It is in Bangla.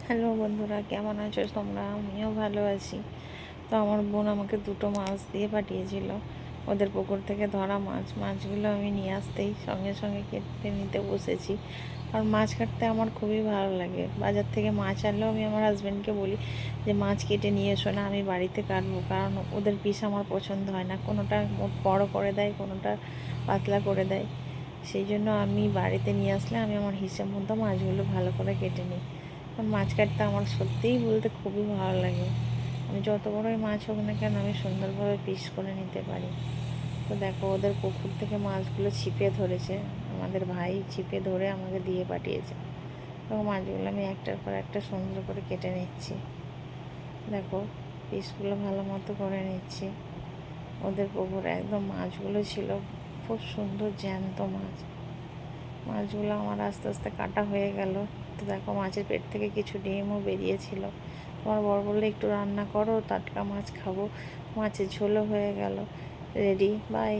হ্যালো বন্ধুরা, কেমন আছো তোমরা? আমিও ভালো আছি। তো আমার বোন আমাকে দুটো মাছ দিয়ে পাঠিয়েছিল, ওদের পুকুর থেকে ধরা মাছগুলো আমি নিয়ে আসতেই সঙ্গে সঙ্গে কেটে নিতে বসেছি। আর মাছ কাটতে আমার খুবই ভালো লাগে। বাজার থেকে মাছ আনলেও আমি আমার হাজব্যান্ডকে বলি যে মাছ কেটে নিয়ে এসো না, আমি বাড়িতে কাটবো, কারণ ওদের পিস আমার পছন্দ হয় না। কোনোটা বড় করে দেয়, কোনোটা পাতলা করে দেয়। সেই জন্য আমি বাড়িতে নিয়ে আসলে আমি আমার হিসাব মতো মাছগুলো ভালো করে কেটে নিই। আর মাছ কাটতে আমার সত্যিই বলতে খুবই ভালো লাগে। আমি যত বড়ই মাছ হোক না কেন আমি সুন্দরভাবে পিস করে নিতে পারি। তো দেখো, ওদের পুকুর থেকে মাছগুলো ছিপে ধরেছে, আমাদের ভাই ছিপে ধরে আমাকে দিয়ে পাঠিয়েছে। এবং মাছগুলো আমি একটার পর একটা সুন্দর করে কেটে নিচ্ছি। দেখো, পিসগুলো ভালো মতো করে নিচ্ছি। ওদের পুকুরে একদম মাছগুলো ছিল খুব সুন্দর জ্যান্ত মাছ। মাছগুলো আমার আস্তে আস্তে কাটা হয়ে গেল। তো দেখো, মাছের পেট থেকে কিছু ডিমও বেরিয়েছিল। তোমার বর বললে একটু রান্না করো, টাটকা মাছ খাবো। মাছের ঝোলও হয়ে গেল রেডি। বাই।